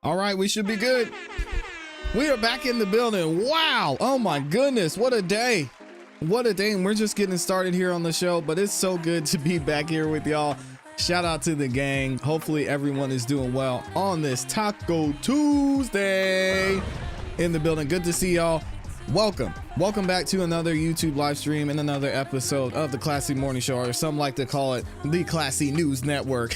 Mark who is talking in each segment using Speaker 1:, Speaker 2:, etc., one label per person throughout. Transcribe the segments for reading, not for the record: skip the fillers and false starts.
Speaker 1: All right, we should be good. We are back in the building. Wow. Oh my goodness. What a day. What a day. And we're just getting started here on the show, but it's so good to be back here with y'all. Shout out to the gang. Hopefully everyone is doing well on this Taco Tuesday in the building. Good to see y'all. Welcome back to another YouTube live stream and another episode of the ClassE Morning Show, or some like to call it the ClassE News Network.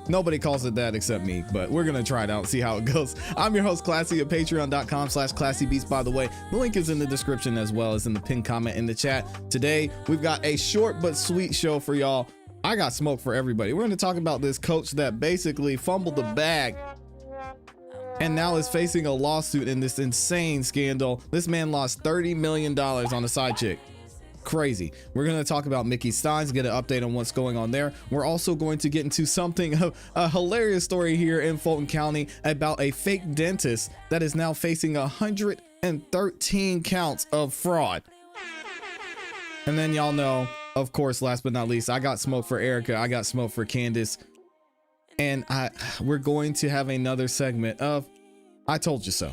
Speaker 1: Nobody calls it that except me, but we're gonna try it out and see how it goes. I'm your host, ClassE, at patreon.com/ClassEbeats. By the way, the link is in the description as well as in the pinned comment in the chat. Today, we've got a short but sweet show for y'all. I got smoke for everybody. We're gonna talk about this coach that basically fumbled the bag and now is facing a lawsuit in this insane scandal. This man lost $30 million on a side chick. Crazy. We're going to talk about Mickey Stines, get an update on what's going on there. We're also going to get into something, a hilarious story here in Fulton County about a fake dentist that is now facing 113 counts of fraud. And then y'all know, of course, last but not least, I got smoke for Erika. I got smoke for Candace. And we're going to have another segment of I Told You So.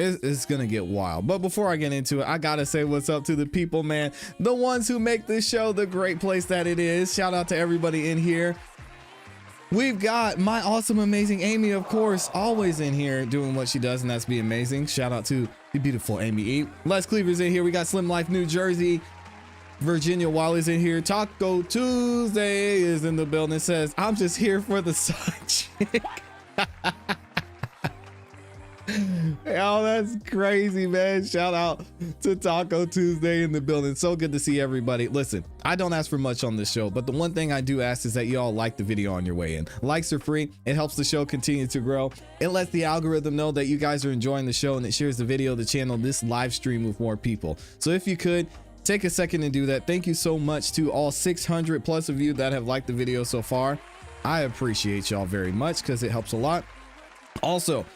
Speaker 1: It's gonna get wild. But before I get into it, I gotta say what's up to the people, man. The ones who make this show the great place that it is. Shout out to everybody in here. We've got my awesome, amazing Amy, of course, always in here doing what she does, and that's be amazing. Shout out to the beautiful Amy E. Les Cleaver's in here. We got Slim Life New Jersey. Virginia Wally's in here. Taco Tuesday is in the building. It says, I'm just here for the side chick. Oh, that's crazy, man. Shout out to Taco Tuesday in the building. So good to see everybody. Listen, I don't ask for much on this show, but the one thing I do ask is that you all like the video on your way in. Likes are free. It helps the show continue to grow. It lets the algorithm know that you guys are enjoying the show, and it shares the video, the channel, this live stream with more people. So if you could, take a second and do that. Thank you so much to all 600 plus of you that have liked the video so far. I appreciate y'all very much because it helps a lot. Also,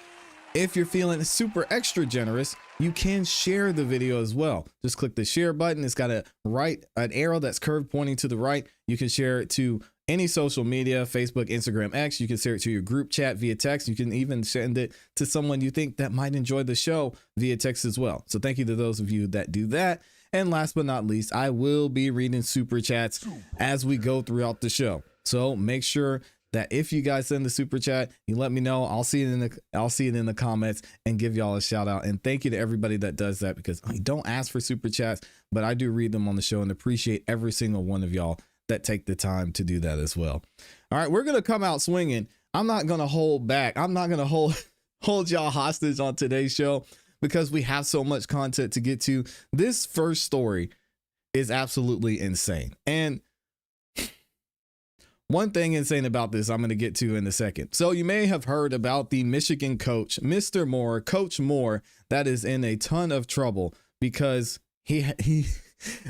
Speaker 1: if you're feeling super extra generous, you can share the video as well. Just click the share button. It's got an arrow that's curved pointing to the right. You can share it to any social media, Facebook, Instagram, X. You can share it to your group chat via text. You can even send it to someone you think that might enjoy the show via text as well. So thank you to those of you that do that. And last but not least, I will be reading super chats as we go throughout the show. So make sure that if you guys send the super chat, you let me know. I'll see it in the comments and give y'all a shout out. And thank you to everybody that does that, because I don't ask for super chats, but I do read them on the show and appreciate every single one of y'all that take the time to do that as well. All right, we're going to come out swinging. I'm not going to hold back. I'm not going to hold y'all hostage on today's show because we have so much content to get to. This first story is absolutely insane. And one thing insane about this I'm going to get to in a second. So you may have heard about the Michigan coach, Mr. Moore, Coach Moore, that is in a ton of trouble because he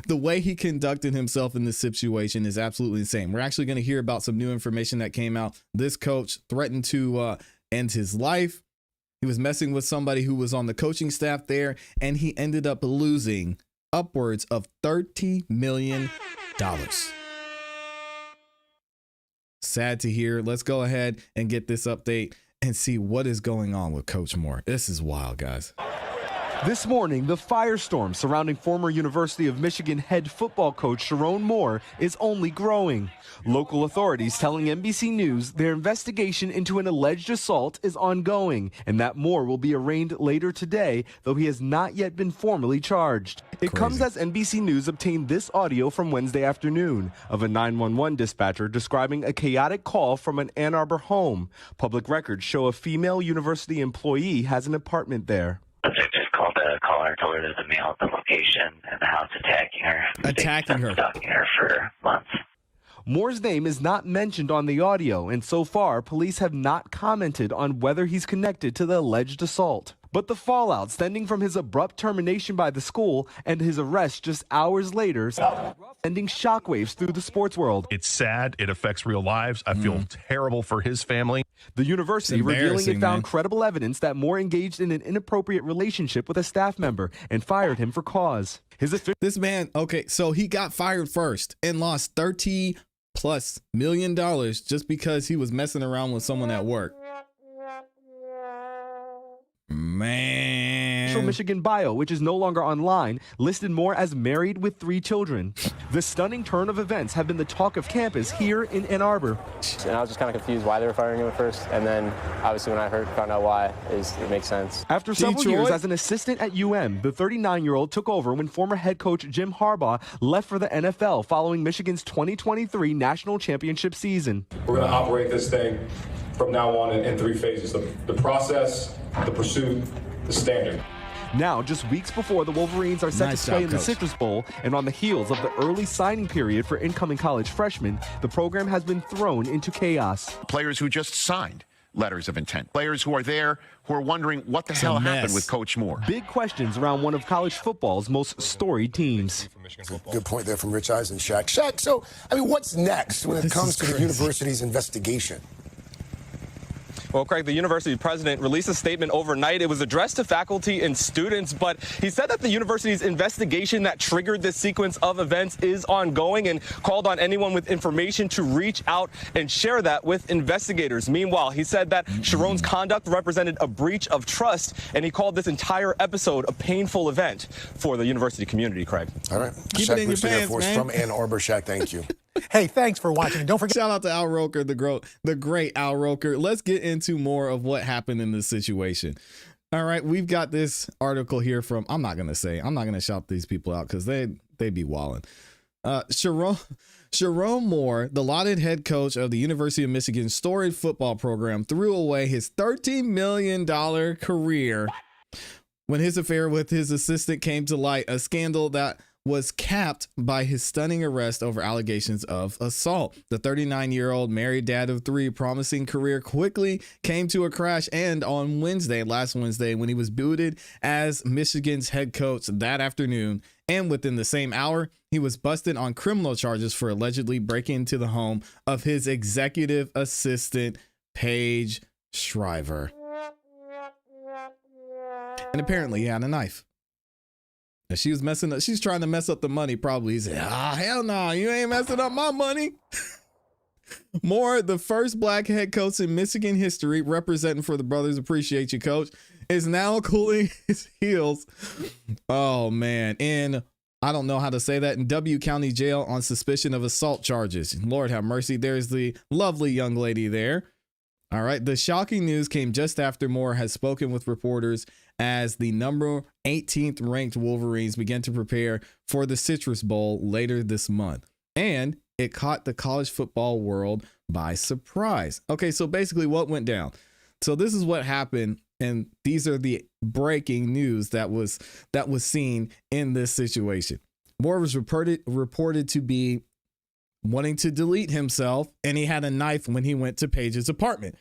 Speaker 1: the way he conducted himself in this situation is absolutely insane. We're actually going to hear about some new information that came out. This coach threatened to end his life. He was messing with somebody who was on the coaching staff there, and he ended up losing upwards of $30 million. Sad to hear. Let's go ahead and get this update and see what is going on with Coach Moore. This is wild, guys.
Speaker 2: This morning, the firestorm surrounding former University of Michigan head football coach Sherrone Moore is only growing. Local authorities telling NBC News their investigation into an alleged assault is ongoing and that Moore will be arraigned later today, though he has not yet been formally charged. It comes as NBC News obtained this audio from Wednesday afternoon of a 911 dispatcher describing a chaotic call from an Ann Arbor home. Public records show a female university employee has an apartment there.
Speaker 3: I just called the caller, told her there's a male at the location and the house attacking her. Stalking her for months.
Speaker 2: Moore's name is not mentioned on the audio, and so far, police have not commented on whether he's connected to the alleged assault. But the fallout stemming from his abrupt termination by the school and his arrest just hours later sending shockwaves through the sports world.
Speaker 4: It's sad. It affects real lives. I feel terrible for his family.
Speaker 2: The university revealing it found credible evidence that Moore engaged in an inappropriate relationship with a staff member and fired him for cause.
Speaker 1: This man, okay, so he got fired first and lost $30+ million just because he was messing around with someone at work.
Speaker 2: official Michigan bio, which is no longer online, listed Moore as married with 3 children. The stunning turn of events have been the talk of campus here in Ann Arbor.
Speaker 5: And I was just kind of confused why they were firing him at first, and then obviously when I found out why, it makes sense.
Speaker 2: After several years as an assistant at UM, the 39-year-old took over when former head coach Jim Harbaugh left for the NFL following Michigan's 2023 national championship season.
Speaker 6: We're going to operate this thing from now on in 3 phases: the process, the pursuit, the standard.
Speaker 2: Now, just weeks before the Wolverines are set to play in the Citrus Bowl, and on the heels of the early signing period for incoming college freshmen, the program has been thrown into chaos.
Speaker 7: Players who just signed letters of intent. Players who are there who are wondering what the hell happened with Coach Moore.
Speaker 2: Big questions around one of college football's most storied teams.
Speaker 8: Good point there from Rich Eisen, Shaq. Shaq, so, what's next when it comes to the university's investigation?
Speaker 5: Well, Craig, the university president released a statement overnight. It was addressed to faculty and students, but he said that the university's investigation that triggered this sequence of events is ongoing and called on anyone with information to reach out and share that with investigators. Meanwhile, he said that Sherrone's conduct represented a breach of trust, and he called this entire episode a painful event for the university community, Craig.
Speaker 8: All right.
Speaker 1: Keep
Speaker 8: Shaq
Speaker 1: it in your pants, man.
Speaker 8: From Ann Arbor. Shaq, thank you.
Speaker 9: Hey, thanks for watching. Don't forget.
Speaker 1: Shout out to Al Roker, the great Al Roker. Let's get into more of what happened in this situation. All right, we've got this article here from, I'm not going to shout these people out because they be wilding. Sherrone Moore, the lauded head coach of the University of Michigan's storied football program, threw away his $13 million career when his affair with his assistant came to light, a scandal that was capped by his stunning arrest over allegations of assault. The 39-year-old married dad of 3 promising career quickly came to a crash end on last Wednesday, when he was booted as Michigan's head coach that afternoon. And within the same hour, he was busted on criminal charges for allegedly breaking into the home of his executive assistant, Paige Shriver. And apparently he had a knife. And she was messing up. She's trying to mess up the money, probably. He said, hell no, you ain't messing up my money. Moore, the first black head coach in Michigan history, representing for the brothers, appreciate you, coach, is now cooling his heels. Oh, man. And I don't know how to say that, in W County Jail on suspicion of assault charges. Lord have mercy. There's the lovely young lady there. All right. The shocking news came just after Moore has spoken with reporters as the number 18th ranked Wolverines began to prepare for the Citrus Bowl later this month. And it caught the college football world by surprise. Okay, so basically what went down. So this is what happened, and these are the breaking news that was seen in this situation. Moore was reported to be wanting to delete himself, and he had a knife when he went to Paige's apartment.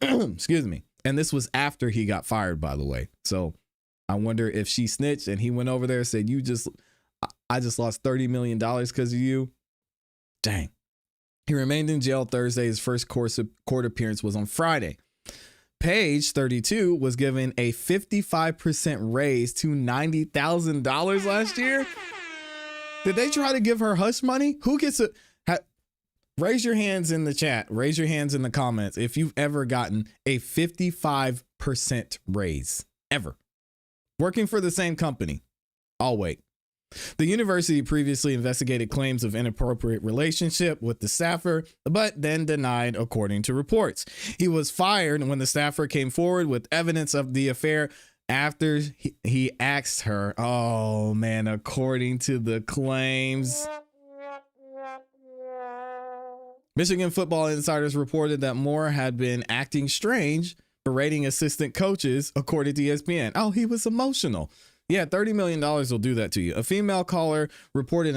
Speaker 1: Excuse me. And this was after he got fired, by the way. So I wonder if she snitched and he went over there and said, I just lost $30 million because of you. Dang. He remained in jail Thursday. His first court appearance was on Friday. Paige, 32, was given a 55% raise to $90,000 last year. Did they try to give her hush money? Who gets a... Raise your hands in the chat. Raise your hands in the comments if you've ever gotten a 55% raise. Ever. Working for the same company. I'll wait. The university previously investigated claims of inappropriate relationship with the staffer, but then denied, according to reports. He was fired when the staffer came forward with evidence of the affair after he asked her. Oh, man, according to the claims. Michigan football insiders reported that Moore had been acting strange, berating assistant coaches, according to ESPN. Oh, he was emotional. Yeah, $30 million will do that to you. A female caller reported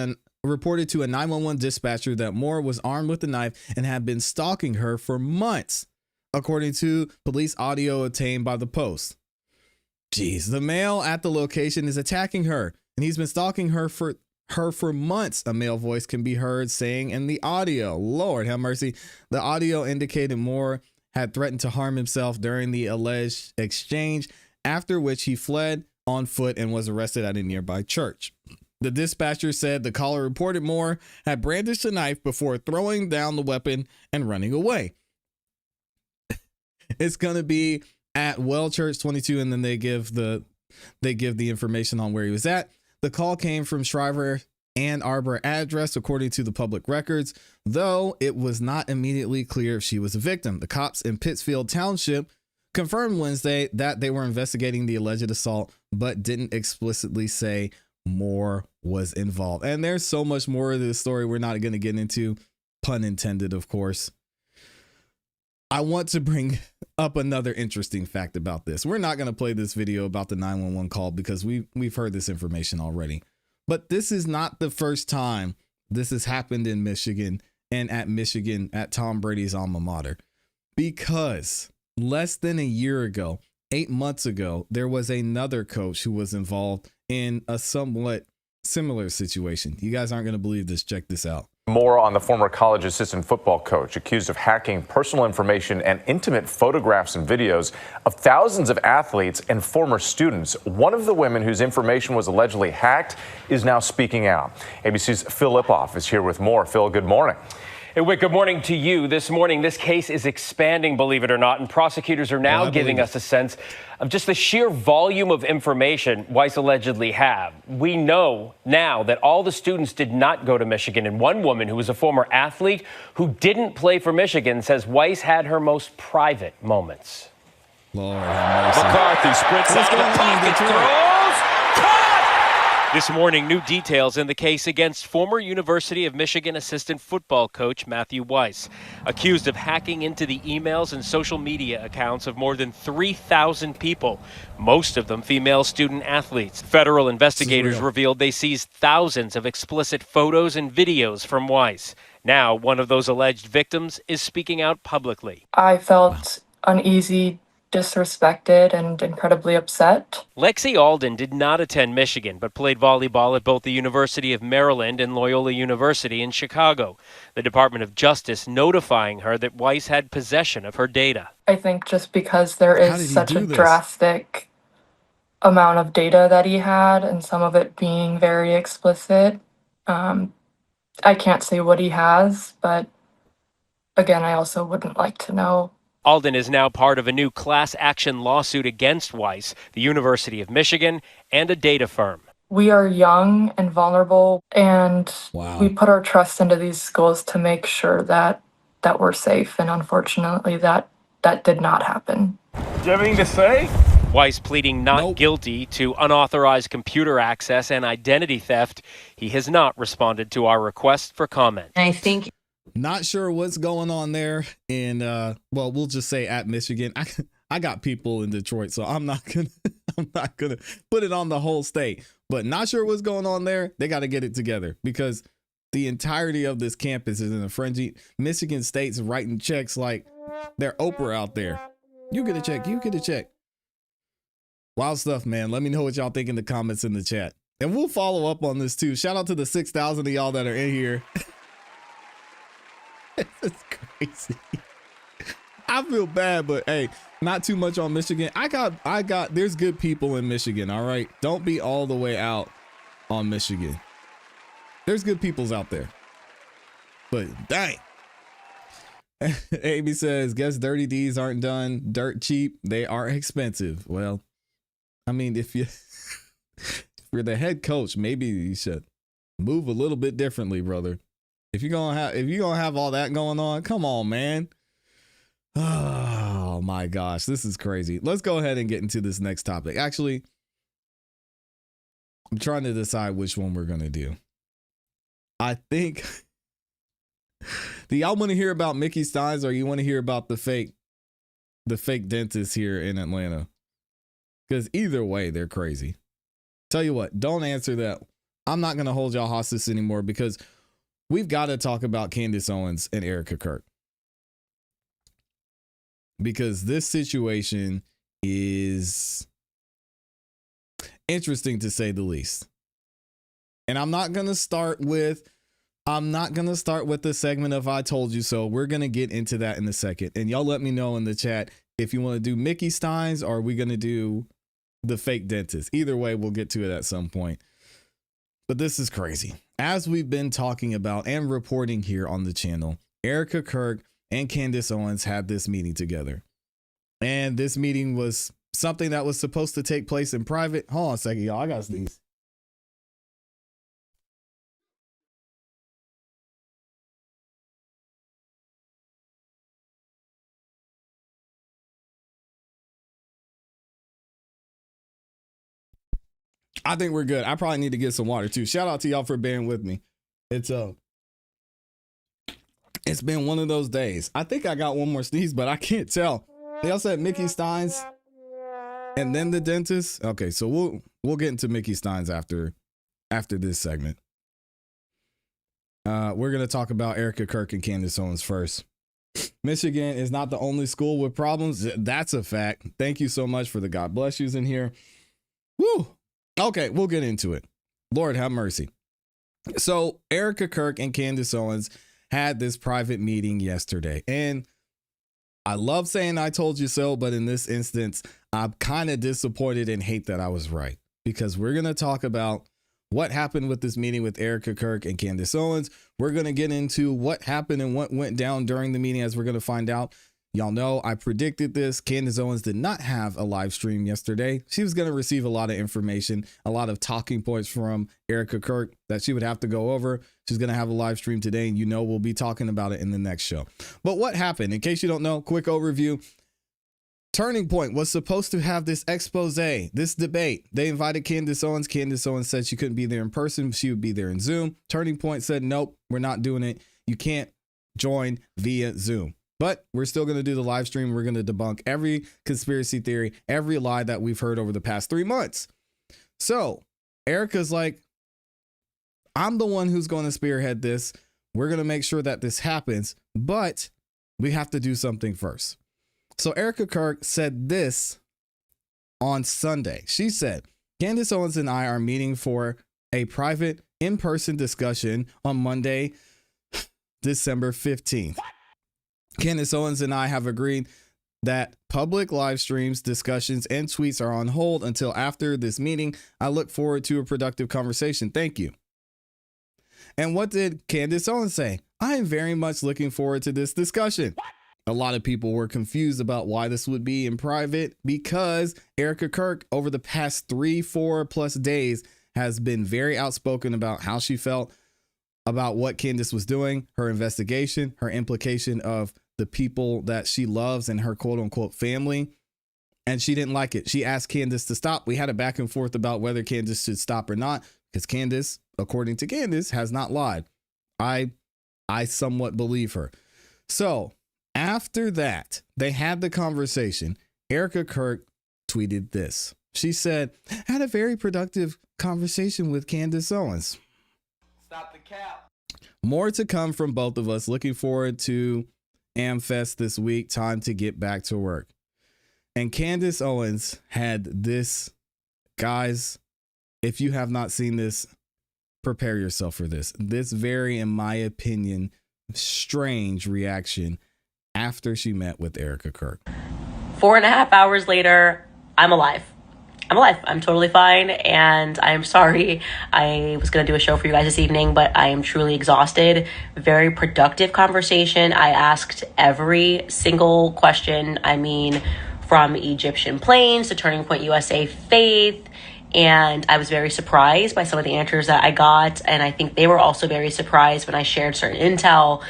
Speaker 1: to a 911 dispatcher that Moore was armed with a knife and had been stalking her for months, according to police audio obtained by the Post. Jeez, the male at the location is attacking her, and he's been stalking her for months, a male voice can be heard saying in the audio. Lord have mercy. The audio indicated Moore had threatened to harm himself during the alleged exchange, after which he fled on foot and was arrested at a nearby church. The dispatcher said the caller reported Moore had brandished a knife before throwing down the weapon and running away. It's going to be at Well Church 22, and then they give the they give the information on where he was at. The call came from Shriver Ann Arbor address, according to the public records, though it was not immediately clear if she was a victim. The cops in Pittsfield Township confirmed Wednesday that they were investigating the alleged assault, but didn't explicitly say more was involved. And there's so much more of this story we're not going to get into, pun intended, of course. I want to bring up another interesting fact about this. We're not going to play this video about the 911 call because we've heard this information already. But this is not the first time this has happened in Michigan and at Tom Brady's alma mater, because less than a year ago, 8 months ago, there was another coach who was involved in a somewhat similar situation. You guys aren't going to believe this. Check this out.
Speaker 10: More on the former college assistant football coach accused of hacking personal information and intimate photographs and videos of thousands of athletes and former students. One of the women whose information was allegedly hacked is now speaking out. ABC's Phil Lipoff is here with more. Phil, good morning.
Speaker 11: Hey, Wick, good morning to you. This morning, this case is expanding, believe it or not, and prosecutors are now giving us a sense of just the sheer volume of information Weiss allegedly have. We know now that all the students did not go to Michigan, and one woman who was a former athlete who didn't play for Michigan says Weiss had her most private moments.
Speaker 1: Lord have mercy.
Speaker 11: McCarthy sprints out of the pocket, throws. This morning, new details in the case against former University of Michigan assistant football coach Matthew Weiss, accused of hacking into the emails and social media accounts of more than 3,000 people, most of them female student athletes. Federal investigators revealed they seized thousands of explicit photos and videos from Weiss. Now, one of those alleged victims is speaking out publicly.
Speaker 12: I felt uneasy, disrespected, and incredibly upset.
Speaker 11: Lexi Alden did not attend Michigan, but played volleyball at both the University of Maryland and Loyola University in Chicago. The Department of Justice notifying her that Weiss had possession of her data.
Speaker 12: I think just because there is such a drastic amount of data that he had, and some of it being very explicit, I can't say what he has, but again, I also wouldn't like to know.
Speaker 11: Alden is now part of a new class action lawsuit against Weiss, the University of Michigan, and a data firm.
Speaker 12: We are young and vulnerable, and we put our trust into these schools to make sure that we're safe. And unfortunately, that did not happen.
Speaker 11: Do you have anything to say? Weiss pleading not guilty to unauthorized computer access and identity theft. He has not responded to our request for comment.
Speaker 12: I think.
Speaker 1: Not sure what's going on there in, well, we'll just say at Michigan. I got people in Detroit, so I'm not gonna put it on the whole state. But not sure what's going on there. They got to get it together because the entirety of this campus is in a frenzy. Michigan State's writing checks like they're Oprah out there. You get a check. You get a check. Wild stuff, man. Let me know what y'all think in the comments in the chat, and we'll follow up on this too. Shout out to the 6,000 of y'all that are in here. It's crazy. I feel bad, but hey, not too much on Michigan. I got, there's good people in Michigan. All right. Don't be all the way out on Michigan. There's good peoples out there, but dang. Amy says, guess dirty deeds aren't done dirt cheap. They are expensive. Well, I mean, if you're the head coach, maybe you should move a little bit differently, brother. If you're gonna have all that going on, come on, man. Oh my gosh, this is crazy. Let's go ahead and get into this next topic. Actually, I'm trying to decide which one we're gonna do. I think, do y'all want to hear about Mickey Stines, or you want to hear about the fake dentist here in Atlanta? Because either way, they're crazy. Tell you what, don't answer that. I'm not gonna hold y'all hostage anymore because we've got to talk about Candace Owens and Erika Kirk, because this situation is interesting to say the least. And I'm not going to start with the segment of I told you so. We're going to get into that in a second. And y'all let me know in the chat if you want to do Mickey Stines or are we going to do the fake dentist. Either way, we'll get to it at some point. But this is crazy. As we've been talking about and reporting here on the channel, Erika Kirk and Candace Owens had this meeting together. And this meeting was something that was supposed to take place in private. Hold on a second, y'all. I got these. I think we're good. I probably need to get some water too. Shout out to y'all for bearing with me. It's been one of those days. I think I got one more sneeze, but I can't tell. They also had Mickey Stines and then the dentist. Okay, so we'll get into Mickey Stines after this segment. We're gonna talk about Erika Kirk and Candace Owens first. Michigan is not the only school with problems. That's a fact. Thank you so much for the God bless yous in here. Woo. Okay, we'll get into it. Lord have mercy. So Erika Kirk and Candace Owens had this private meeting yesterday. And I love saying I told you so, but in this instance, I'm kind of disappointed and hate that I was right. Because we're going to talk about what happened with this meeting with Erika Kirk and Candace Owens. We're going to get into what happened and what went down during the meeting, as we're going to find out. Y'all know I predicted this. Candace Owens did not have a live stream yesterday. She was going to receive a lot of information, a lot of talking points from Erika Kirk that she would have to go over. She's going to have a live stream today, and we'll be talking about it in the next show. But what happened? In case you don't know, quick overview. Turning Point was supposed to have this expose, this debate. They invited Candace Owens. Candace Owens said she couldn't be there in person. She would be there in Zoom. Turning Point said, nope, we're not doing it. You can't join via Zoom. But we're still going to do the live stream. We're going to debunk every conspiracy theory, every lie that we've heard over the past 3 months. So Erika's like, I'm the one who's going to spearhead this. We're going to make sure that this happens, but we have to do something first. So Erika Kirk said this on Sunday. She said, Candace Owens and I are meeting for a private in-person discussion on Monday, December 15th. Candace Owens and I have agreed that public live streams, discussions, and tweets are on hold until after this meeting. I look forward to a productive conversation. Thank you. And what did Candace Owens say? I am very much looking forward to this discussion. A lot of people were confused about why this would be in private because Erika Kirk over the past 3-4 plus days has been very outspoken about how she felt about what Candace was doing, her investigation, her implication of the people that she loves and her quote unquote family. And she didn't like it. She asked Candace to stop. We had a back and forth about whether Candace should stop or not, because Candace, according to Candace, has not lied. I somewhat believe her. So after that, they had the conversation. Erika Kirk tweeted this. She said, had a very productive conversation with Candace Owens.
Speaker 5: Stop the cap.
Speaker 1: More to come from both of us. Looking forward to AmFest this week. Time to get back to work. And Candace Owens had this. Guys, if you have not seen this, prepare yourself for this. This very, in my opinion, strange reaction after she met with Erika Kirk.
Speaker 13: 4.5 hours later, I'm alive. I'm totally fine, and I'm sorry. I was going to do a show for you guys this evening, but I am truly exhausted. Very productive conversation. I asked every single question. I mean, from Egyptian planes to Turning Point USA Faith, and I was very surprised by some of the answers that I got, and I think they were also very surprised when I shared certain intel.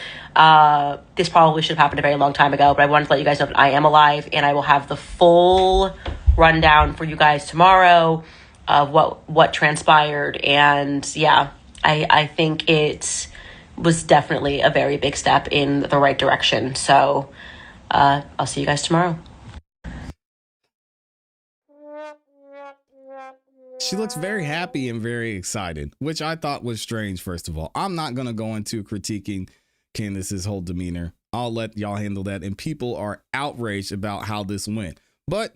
Speaker 13: This probably should have happened a very long time ago, but I wanted to let you guys know that I am alive, and I will have the full rundown for you guys tomorrow of what transpired. And yeah, I think it was definitely a very big step in the right direction. So I'll see you guys tomorrow.
Speaker 1: She looks very happy and very excited, which I thought was strange. First of all, I'm not going to go into critiquing Candace's whole demeanor. I'll let y'all handle that. And people are outraged about how this went, but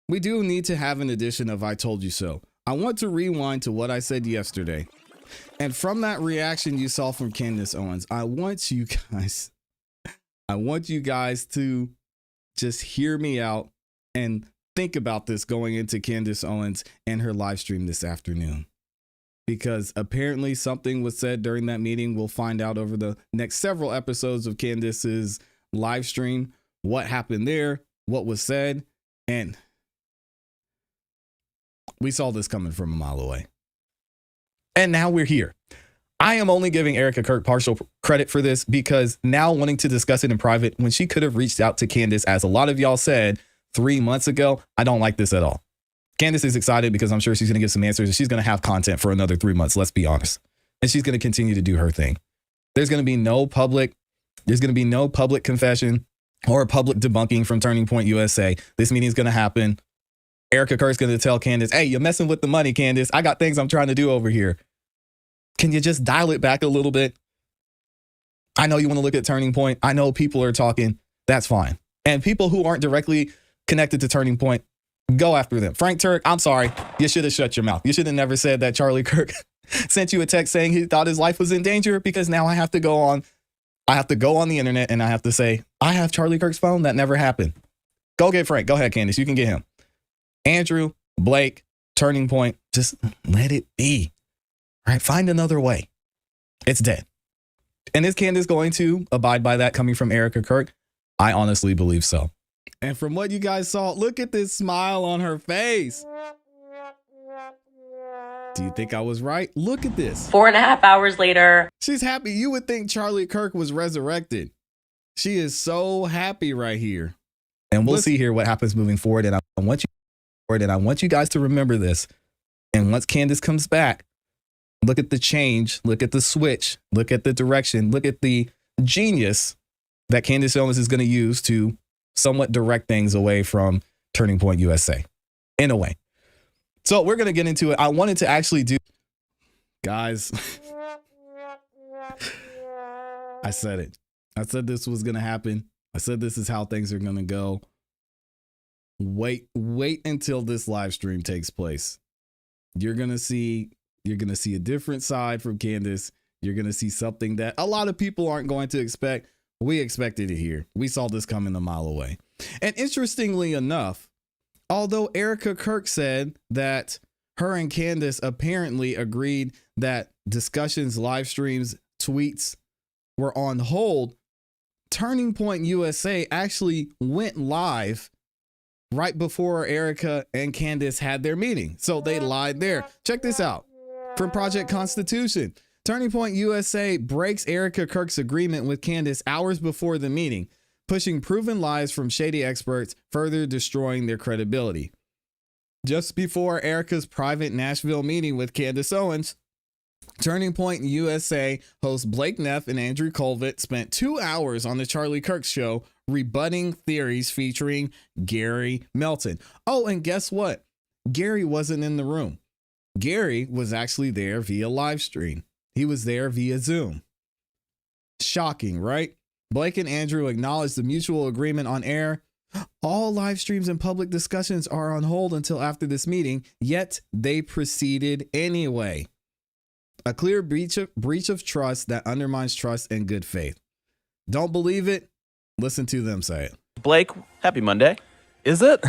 Speaker 1: we do need to have an edition of I Told You So. I want to rewind to what I said yesterday. And from that reaction you saw from Candace Owens, I want you guys to just hear me out and think about this going into Candace Owens and her live stream this afternoon. Because apparently something was said during that meeting. We'll find out over the next several episodes of Candace's live stream what happened there, what was said, and We saw this coming from a mile away. And now we're here. I am only giving Erika Kirk partial credit for this because now wanting to discuss it in private when she could have reached out to Candace, as a lot of y'all said 3 months ago, I don't like this at all. Candace is excited because I'm sure she's going to give some answers and she's going to have content for another 3 months. Let's be honest. And she's going to continue to do her thing. There's going to be no public confession or public debunking from Turning Point USA. This meeting is going to happen. Erika Kirk's going to tell Candace, hey, you're messing with the money, Candace. I got things I'm trying to do over here. Can you just dial it back a little bit? I know you want to look at Turning Point. I know people are talking. That's fine. And people who aren't directly connected to Turning Point, go after them. Frank Turk, I'm sorry. You should have shut your mouth. You should have never said that Charlie Kirk sent you a text saying he thought his life was in danger, because now I have to go on the internet and I have to say, I have Charlie Kirk's phone. That never happened. Go get Frank. Go ahead, Candace. You can get him. Andrew, Blake, Turning Point, just let it be. All right, find another way. It's dead. And is Candace going to abide by that coming from Erika Kirk? I honestly believe so. And from what you guys saw, look at this smile on her face. Do you think I was right? Look at this.
Speaker 13: 4.5 hours later.
Speaker 1: She's happy. You would think Charlie Kirk was resurrected. She is so happy right here. And we'll see here what happens moving forward. And I want you guys to remember this. And once Candace comes back, look at the change, look at the switch, look at the direction, look at the genius that Candace Owens is going to use to somewhat direct things away from Turning Point USA in a way. So we're going to get into it. I wanted to actually do, guys, I said it. I said this was going to happen. I said this is how things are going to go. Wait until this live stream takes place. You're going to see a different side from Candace. You're going to see something that a lot of people aren't going to expect. We expected it here. We saw this coming a mile away. And interestingly enough, although Erika Kirk said that her and Candace apparently agreed that discussions, live streams, tweets were on hold, Turning Point USA actually went live right before Erika and Candace had their meeting. So they lied there. Check this out. From Project Constitution, Turning Point USA breaks Erika Kirk's agreement with Candace hours before the meeting, pushing proven lies from shady experts, further destroying their credibility. Just before Erika's private Nashville meeting with Candace Owens, Turning Point USA hosts Blake Neff and Andrew Colvett spent 2 hours on the Charlie Kirk show rebutting theories featuring Gary Melton. Oh, and guess what? Gary wasn't in the room. Gary was actually there via live stream. He was there via Zoom. Shocking, right? Blake and Andrew acknowledged the mutual agreement on air. All live streams and public discussions are on hold until after this meeting, yet they proceeded anyway. A clear breach of trust that undermines trust and good faith. Don't believe it? Listen to them say it.
Speaker 14: Blake, happy Monday. Is it?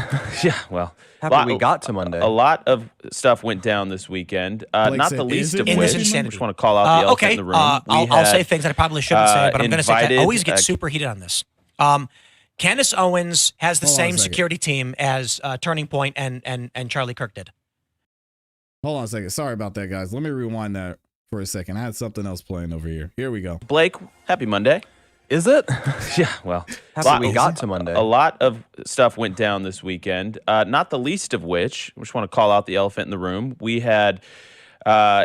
Speaker 14: Yeah, well.
Speaker 15: Happy we got to Monday.
Speaker 14: A lot of stuff went down this weekend, not the least of which, I just want to call out the elephant in the room.
Speaker 16: I'll say things that I probably shouldn't say, but I'm going to say I always get super heated on this. Candace Owens has the same security team as Turning Point and Charlie Kirk did.
Speaker 1: Hold on a second. Sorry about that, guys. Let me rewind that for a second. I had something else playing over here. Here we go.
Speaker 14: Blake, happy Monday.
Speaker 15: Is it?
Speaker 14: Yeah, well.
Speaker 15: Happy we got to Monday.
Speaker 14: A lot of stuff went down this weekend, not the least of which, I just want to call out the elephant in the room. We had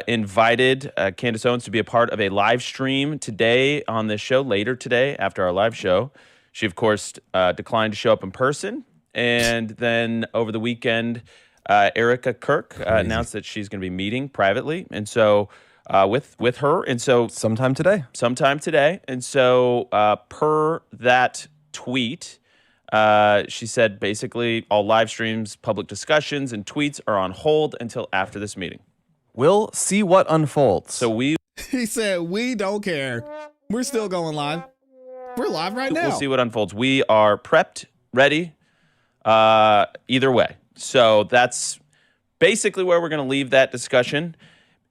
Speaker 14: invited Candace Owens to be a part of a live stream today on this show, later today after our live show. She, of course, declined to show up in person. And then over the weekend, Erika Kirk announced that she's going to be meeting privately. And so with her. And so
Speaker 15: sometime today.
Speaker 14: And so per that tweet, she said basically all live streams, public discussions, and tweets are on hold until after this meeting.
Speaker 15: We'll see what unfolds.
Speaker 14: So
Speaker 1: he said, we don't care. We're still going live. We're live right now.
Speaker 14: We'll see what unfolds. We are prepped, ready, either way. So that's basically where we're going to leave that discussion.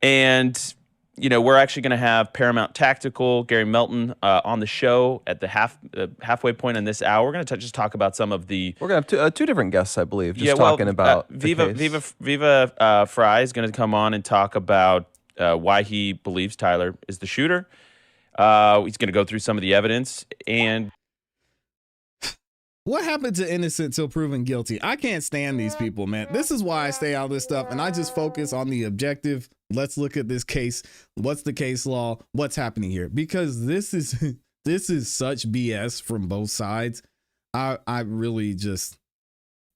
Speaker 14: And we're actually going to have Paramount Tactical, Gary Melton, on the show at the halfway point in this hour. We're going to just talk about some of the.
Speaker 15: We're going to have two different guests, I believe, just talking about
Speaker 14: Viva Fry is going to come on and talk about why he believes Tyler is the shooter. He's going to go through some of the evidence and.
Speaker 1: What happened to innocent till proven guilty? I can't stand these people, man. This is why I stay out of this stuff and I just focus on the objective. Let's look at this case. What's the case law? What's happening here? Because this is such BS from both sides. I really just,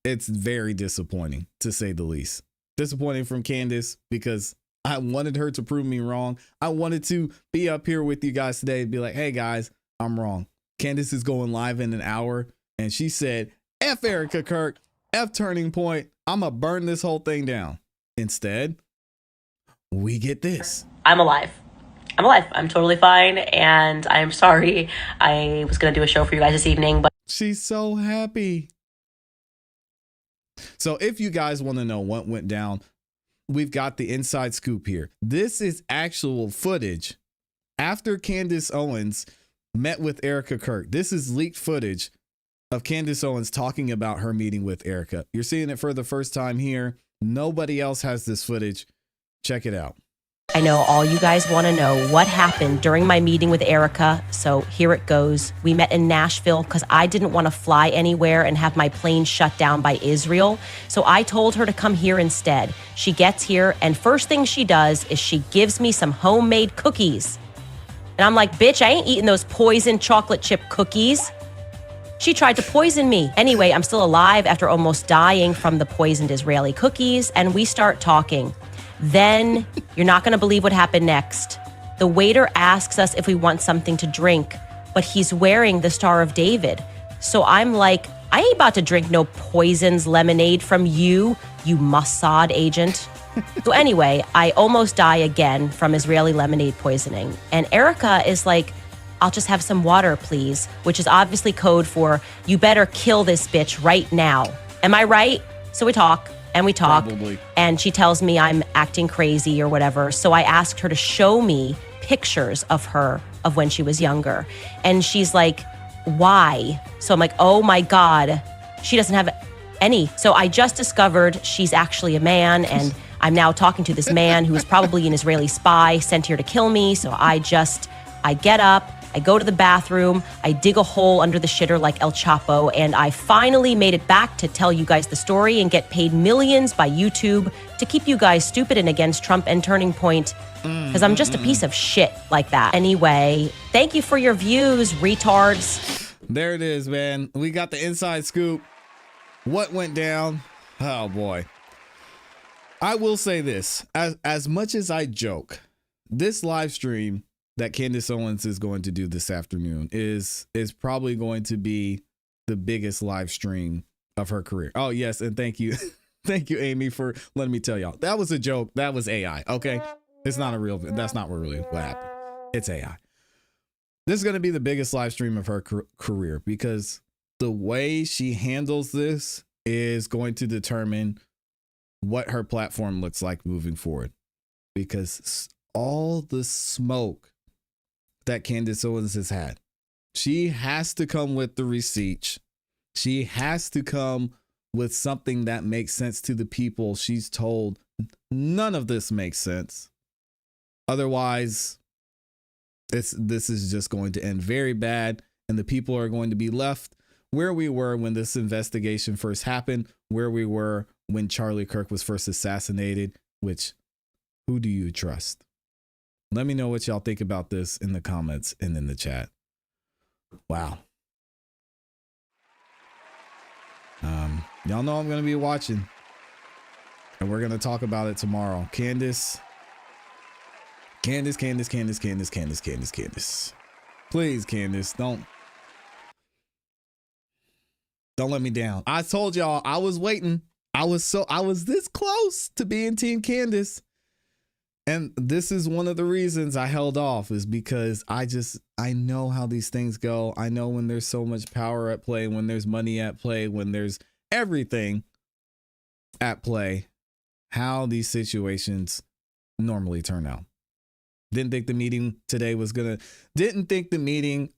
Speaker 1: it's very disappointing to say the least. Disappointing from Candace because I wanted her to prove me wrong. I wanted to be up here with you guys today and be like, hey guys, I'm wrong. Candace is going live in an hour. And she said, F Erika Kirk, F Turning Point, I'm going to burn this whole thing down. Instead, we get this.
Speaker 13: I'm alive. I'm totally fine. And I'm sorry. I was going to do a show for you guys this evening, but
Speaker 1: she's so happy. So if you guys want to know what went down, we've got the inside scoop here. This is actual footage after Candace Owens met with Erika Kirk. This is leaked footage of Candace Owens talking about her meeting with Erika. You're seeing it for the first time here. Nobody else has this footage. Check it out.
Speaker 17: I know all you guys want to know what happened during my meeting with Erika, so here it goes. We met in Nashville because I didn't want to fly anywhere and have my plane shut down by Israel, so I told her to come here instead. She gets here, and first thing she does is she gives me some homemade cookies. And I'm like, bitch, I ain't eating those poison chocolate chip cookies. She tried to poison me. Anyway, I'm still alive after almost dying from the poisoned Israeli cookies, and we start talking. Then, you're not gonna believe what happened next. The waiter asks us if we want something to drink, but he's wearing the Star of David. So I'm like, I ain't about to drink no poisons lemonade from you, you Mossad agent. So anyway, I almost die again from Israeli lemonade poisoning. And Erika is like, I'll just have some water, please, which is obviously code for, you better kill this bitch right now. Am I right? So we talk and we talk.
Speaker 1: Probably.
Speaker 17: And she tells me I'm acting crazy or whatever. So I asked her to show me pictures of her of when she was younger. And she's like, why? So I'm like, oh my God, she doesn't have any. So I just discovered she's actually a man, and I'm now talking to this man who is probably an Israeli spy sent here to kill me. So I get up, I go to the bathroom, I dig a hole under the shitter like El Chapo, and I finally made it back to tell you guys the story and get paid millions by YouTube to keep you guys stupid and against Trump and Turning Point, because I'm just a piece of shit like that. Anyway, thank you for your views, retards.
Speaker 1: There it is, man. We got the inside scoop. What went down? Oh boy. I will say this, as much as I joke, this live stream that Candace Owens is going to do this afternoon is probably going to be the biggest live stream of her career. Oh yes, and thank you. Thank you, Amy, for letting me tell y'all. That was a joke. That was AI, okay? It's not a real, that's not really what happened. It's AI. This is going to be the biggest live stream of her career because the way she handles this is going to determine what her platform looks like moving forward. Because all the smoke that Candace Owens has had, she has to come with the receipts. She has to come with something that makes sense to the people she's told. None of this makes sense. Otherwise, this is just going to end very bad, and the people are going to be left where we were when this investigation first happened, where we were when Charlie Kirk was first assassinated, which, who do you trust? Let me know what y'all think about this in the comments and in the chat. Wow. Y'all know I'm going to be watching, and we're going to talk about it tomorrow. Candace. Please, Candace, don't let me down. I told y'all I was waiting. I was this close to being Team Candace. And this is one of the reasons I held off, is because I know how these things go. I know when there's so much power at play, when there's money at play, when there's everything at play, how these situations normally turn out. Didn't think the meeting today was going to, didn't think the meeting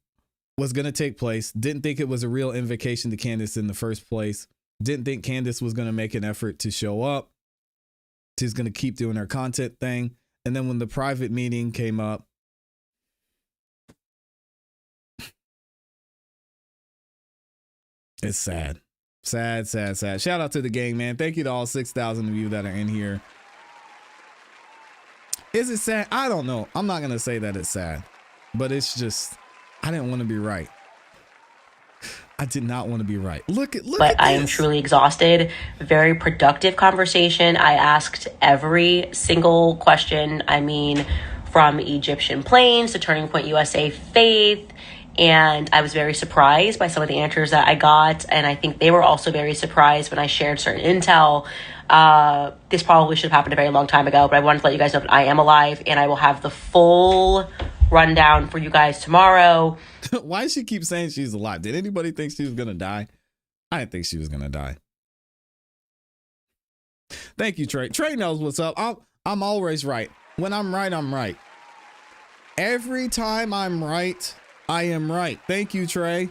Speaker 1: was going to take place. Didn't think it was a real invocation to Candace in the first place. Didn't think Candace was going to make an effort to show up. She's going to keep doing her content thing. And then when the private meeting came up, it's sad. Sad, sad, sad. Shout out to the gang, man. Thank you to all 6,000 of you that are in here. Is it sad? I don't know. I'm not going to say that it's sad, but it's just, I didn't want to be right. I did not want to be right. Look at
Speaker 13: But I am truly exhausted. Very productive conversation. I asked every single question. I mean, from Egyptian planes to Turning Point USA Faith. And I was very surprised by some of the answers that I got. And I think they were also very surprised when I shared certain intel. This probably should have happened a very long time ago, but I wanted to let you guys know that I am alive and I will have the full rundown for you guys tomorrow.
Speaker 1: Why does she keep saying she's alive? Did anybody think she was going to die? I didn't think she was going to die. Thank you, Trey. Trey knows what's up. I'm always right. When I'm right, I'm right. Every time I'm right, I am right. Thank you, Trey.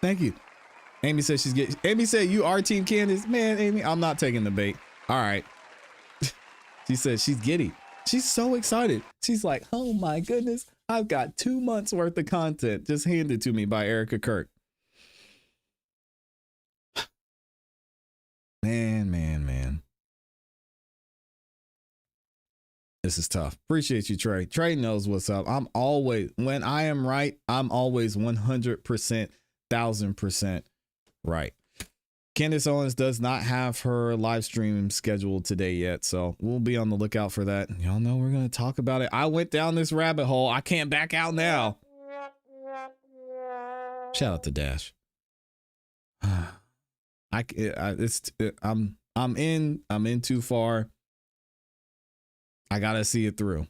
Speaker 1: Thank you. Amy said she's getting. Amy said you are Team Candace. Man, Amy, I'm not taking the bait. All right. She said she's giddy. She's so excited. She's like, oh my goodness, I've got 2 months worth of content just handed to me by Erika Kirk. Man. This is tough. Appreciate you, Trey. Trey knows what's up. I'm always, when I am right, I'm always 100%, 1000% right. Candace Owens does not have her live stream scheduled today yet, so we'll be on the lookout for that. Y'all know we're going to talk about it. I went down this rabbit hole. I can't back out now. Shout out to Dash. I'm in too far. I got to see it through.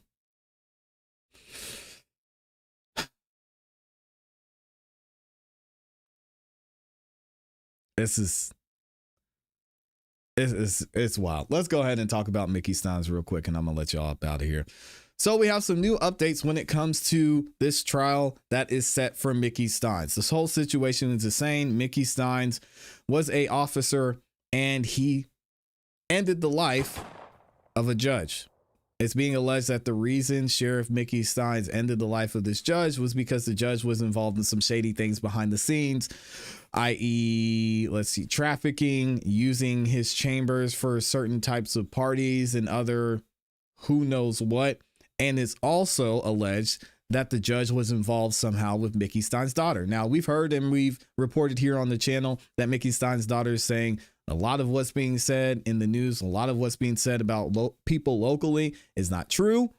Speaker 1: It's wild. Let's go ahead and talk about Mickey Stines real quick, and I'm gonna let y'all up out of here. So we have some new updates when it comes to this trial that is set for Mickey Stines. This whole situation is the same. Mickey Stines was an officer and he ended the life of a judge. It's being alleged that the reason Sheriff Mickey Stines ended the life of this judge was because the judge was involved in some shady things behind the scenes, i.e., trafficking, using his chambers for certain types of parties and other who knows what. And it's also alleged that the judge was involved somehow with Mickey Stines' daughter. Now, we've heard and we've reported here on the channel that Mickey Stines' daughter is saying a lot of what's being said in the news, a lot of what's being said about people locally is not true.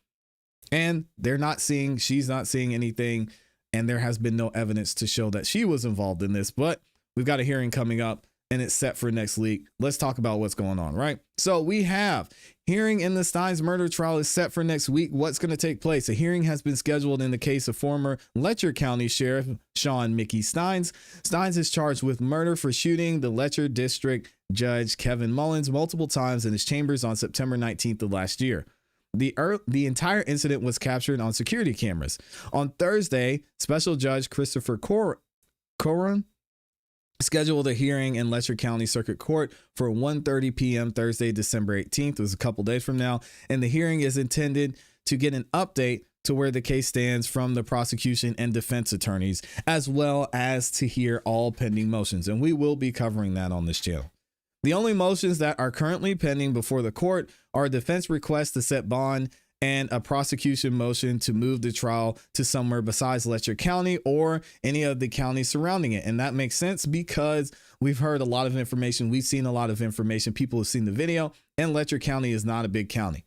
Speaker 1: And she's not seeing anything. And there has been no evidence to show that she was involved in this. But we've got a hearing coming up and it's set for next week. Let's talk about what's going on, right? So we have hearing in the Stines murder trial is set for next week. What's going to take place? A hearing has been scheduled in the case of former Letcher County Sheriff Sean Mickey Stines. Stines is charged with murder for shooting the Letcher District Judge Kevin Mullins multiple times in his chambers on September 19th of last year. The entire incident was captured on security cameras. On Thursday, Special Judge Christopher Coron scheduled a hearing in Letcher County Circuit Court for 1:30 p.m. Thursday, December 18th. It was a couple days from now. And the hearing is intended to get an update to where the case stands from the prosecution and defense attorneys, as well as to hear all pending motions. And we will be covering that on this channel. The only motions that are currently pending before the court are a defense request to set bond and a prosecution motion to move the trial to somewhere besides Letcher County or any of the counties surrounding it. And that makes sense because we've heard a lot of information. We've seen a lot of information. People have seen the video, and Letcher County is not a big county.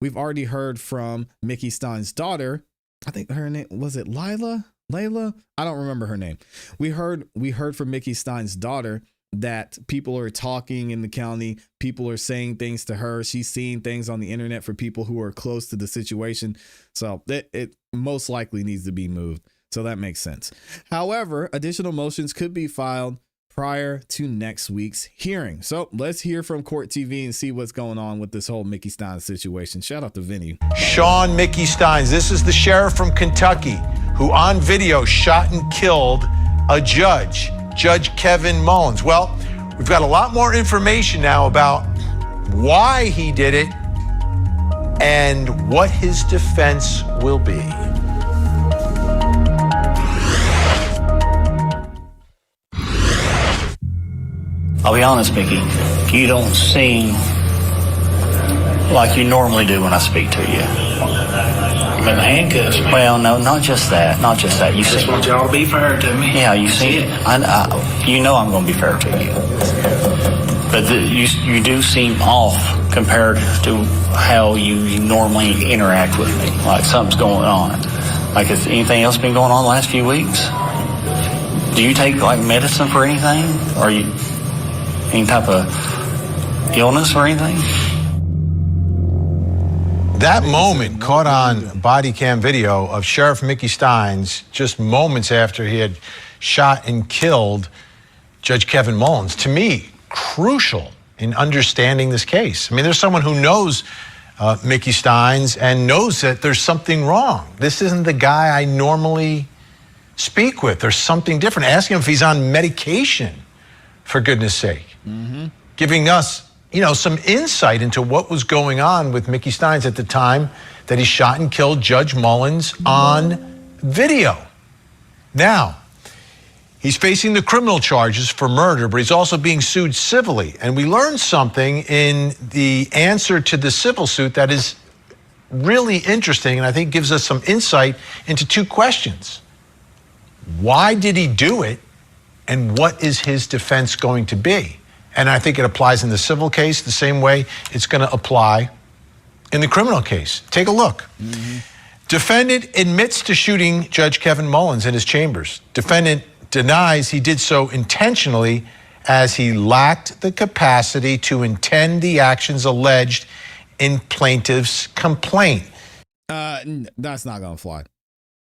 Speaker 1: We've already heard from Mickey Stines' daughter. I think her name, was it Layla? I don't remember her name. We heard from Mickey Stines' daughter that people are talking in the county. People are saying things to her. She's seeing things on the internet for people who are close to the situation. So it most likely needs to be moved. So that makes sense. However, additional motions could be filed prior to next week's hearing. So let's hear from Court TV and see what's going on with this whole Mickey Stines situation. Shout out to Vinny.
Speaker 18: Sean Mickey Stines, this is the sheriff from Kentucky who on video shot and killed a judge, Judge Kevin Mullins. Well, we've got a lot more information now about why he did it and what his defense will be.
Speaker 19: I'll be honest, Mickey, you don't seem like you normally do when I speak to you.
Speaker 20: I'm in handcuffs, man.
Speaker 19: Well, no, not just that. Not just that. You
Speaker 20: just want y'all to be fair to me.
Speaker 19: Yeah, you see, you know I'm going to be fair to you. But you do seem off compared to how you normally interact with me. Like something's going on. Like, has anything else been going on the last few weeks? Do you take, like, medicine for anything? Or you any type of illness or anything?
Speaker 18: That moment caught on body cam video of Sheriff Mickey Stines just moments after he had shot and killed Judge Kevin Mullins, to me, crucial in understanding this case. I mean, there's someone who knows Mickey Stines and knows that there's something wrong. This isn't the guy I normally speak with. There's something different. Asking him if he's on medication, for goodness sake. Giving us, some insight into what was going on with Mickey Stines at the time that he shot and killed Judge Mullins on video. Now, he's facing the criminal charges for murder, but he's also being sued civilly. And we learned something in the answer to the civil suit that is really interesting and I think gives us some insight into two questions. Why did he do it? And what is his defense going to be? And I think it applies in the civil case the same way it's going to apply in the criminal case. Take a look. Defendant admits to shooting Judge Kevin Mullins in his chambers. Defendant denies he did so intentionally as he lacked the capacity to intend the actions alleged in plaintiff's complaint.
Speaker 1: That's not going to fly.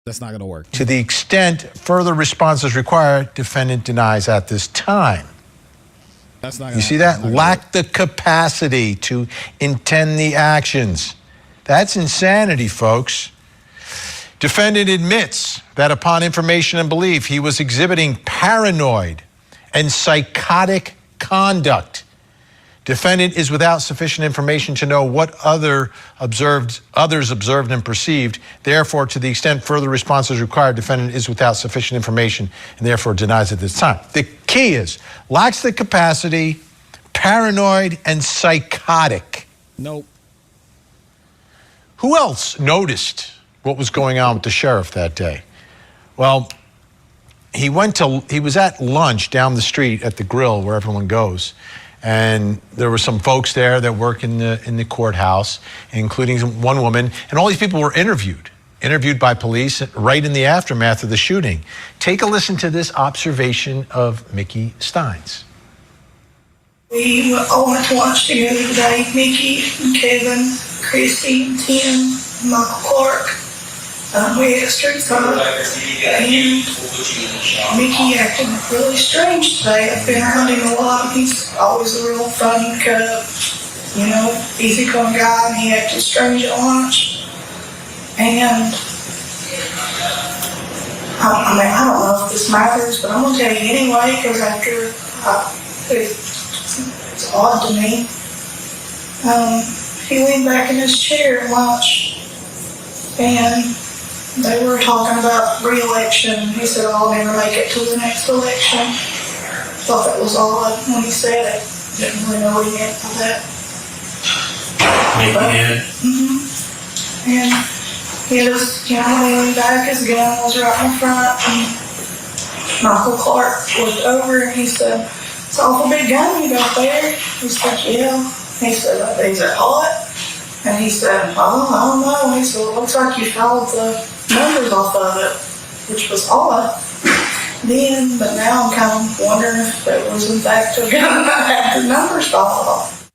Speaker 1: That's not going to work.
Speaker 18: To the extent further response is required, defendant denies at this time.
Speaker 1: That's not.
Speaker 18: You see that? Lack the capacity to intend the actions. That's insanity, folks. Defendant admits that upon information and belief, he was exhibiting paranoid and psychotic conduct. Defendant is without sufficient information to know what others observed and perceived. Therefore, to the extent further response is required, defendant is without sufficient information and therefore denies at this time. The key is lacks the capacity, paranoid, and psychotic.
Speaker 1: Nope.
Speaker 18: Who else noticed what was going on with the sheriff that day? Well, he was at lunch down the street at the grill where everyone goes. And there were some folks there that work in the courthouse, including one woman. And all these people were interviewed by police right in the aftermath of the shooting. Take a listen to this observation of Mickey Stines.
Speaker 21: We all went to lunch together today. Mickey, and Kevin, Christy, Tim, Michael Clark. We had a street fight, and Mickey acted really strange today. I've been around him a lot. He's always a real fun cup, easy-going guy, and he acted strange at lunch. And I don't know if this matters, but I'm going to tell you anyway, because it's odd to me. He leaned back in his chair at lunch, and they were talking about re-election. He said, I'll never make it to the next election. Thought that was odd when he said it. Didn't really know what he meant by that. And he just, leaned back. His gun was right in front. And Michael Clark looked over and he said, it's an awful big gun you got there. He said, yeah. He said, is it hot? And he said, oh, I don't know. He said, it looks like you followed the numbers off of it, which was odd then, but now I'm kind of wondering if it was in fact a gun that had the numbers followed off.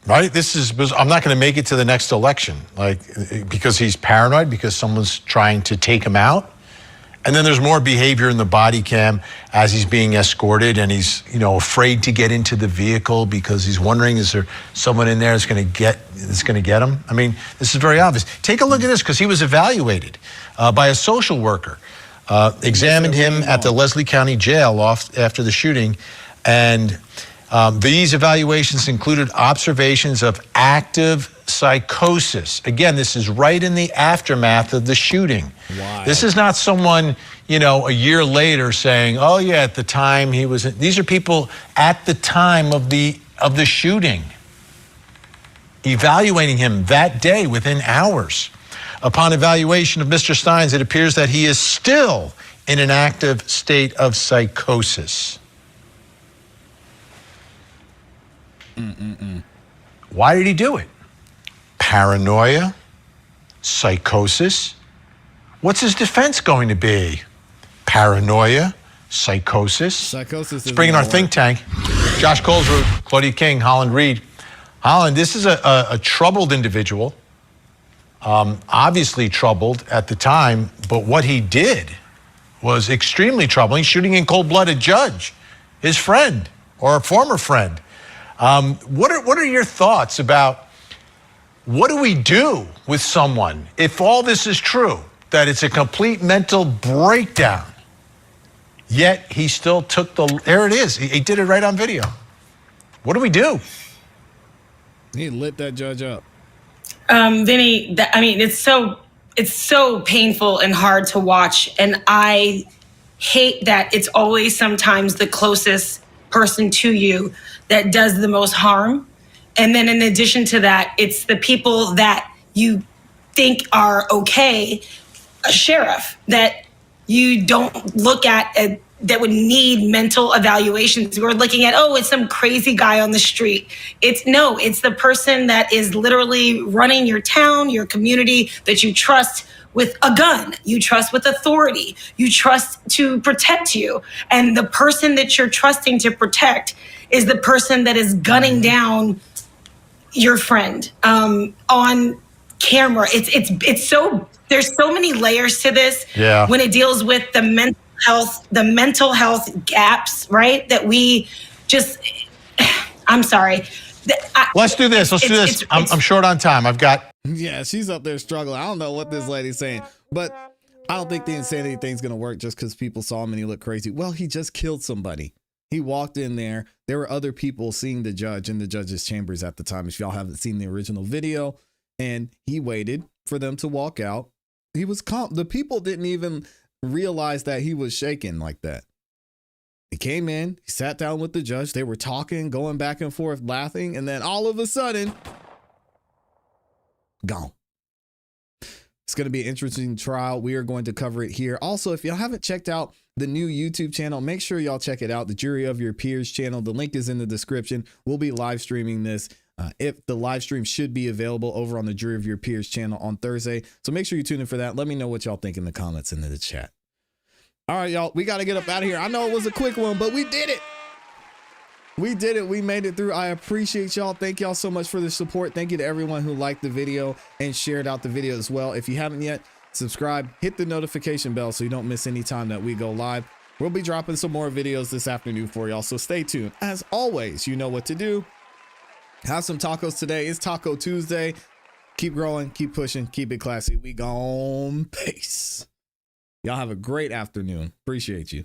Speaker 18: Right? I'm not going to make it to the next election, because he's paranoid, because someone's trying to take him out. And then there's more behavior in the body cam as he's being escorted, and he's, afraid to get into the vehicle because he's wondering, is there someone in there that's going to get him? I mean, this is very obvious. Take a look at this, because he was evaluated by a social worker, examined him at the Leslie County Jail after the shooting, and these evaluations included observations of active psychosis. Again, this is right in the aftermath of the shooting. Wow. This is not someone, a year later saying, oh yeah, at the time he was. These are people at the time of the shooting, evaluating him that day within hours. Upon evaluation of Mr. Stines, it appears that he is still in an active state of psychosis. Why did he do it? Paranoia? Psychosis? What's his defense going to be? Paranoia? Psychosis?
Speaker 1: Psychosis.
Speaker 18: Let's bring in our think tank. Josh Colesroot, Claudia King, Holland Reed. Holland, this is a troubled individual. Obviously troubled at the time, but what he did was extremely troubling, shooting in cold-blooded judge, his friend or a former friend. What are your thoughts about what do we do with someone if all this is true, that it's a complete mental breakdown, yet he still took there it is. He did it right on video. What do we do?
Speaker 1: He lit that judge up.
Speaker 21: Vinny, it's so painful and hard to watch. And I hate that it's always sometimes the closest person to you that does the most harm. And then in addition to that, it's the people that you think are okay, a sheriff that you don't look at that would need mental evaluations. We're looking at, it's some crazy guy on the street. It's the person that is literally running your town, your community, that you trust with a gun, you trust with authority, you trust to protect you. And the person that you're trusting to protect is the person that is gunning down your friend on camera. It's so, there's so many layers to this.
Speaker 18: Yeah.
Speaker 21: When it deals with the mental health gaps, right? That we just, I'm sorry.
Speaker 18: Let's do this. I'm short on time. I've got.
Speaker 1: Yeah, she's up there struggling. I don't know what this lady's saying, but I don't think the insanity thing's going to work just because people saw him and he looked crazy. Well, he just killed somebody. He walked in there. There were other people seeing the judge in the judge's chambers at the time. If y'all haven't seen the original video, and he waited for them to walk out. He was calm. The people didn't even realize that he was shaking like that. He came in, he sat down with the judge. They were talking, going back and forth, laughing. And then all of a sudden, gone. It's going to be an interesting trial. We are going to cover it here. Also, if y'all haven't checked out the new YouTube channel, make sure y'all check it out. The Jury of Your Peers channel. The link is in the description. We'll be live streaming this. If the live stream should be available over on the Jury of Your Peers channel on Thursday. So make sure you tune in for that. Let me know what y'all think in the comments and in the chat. All right, y'all, we got to get up out of here. I know it was a quick one, but we did it. We did it. We made it through. I appreciate y'all. Thank y'all so much for the support. Thank you to everyone who liked the video and shared out the video as well. If you haven't yet, subscribe, hit the notification bell so you don't miss any time that we go live. We'll be dropping some more videos this afternoon for y'all, so stay tuned. As always, you know what to do. Have some tacos today. It's Taco Tuesday. Keep growing, keep pushing, keep it classy. We gone. Peace. Y'all have a great afternoon. Appreciate you.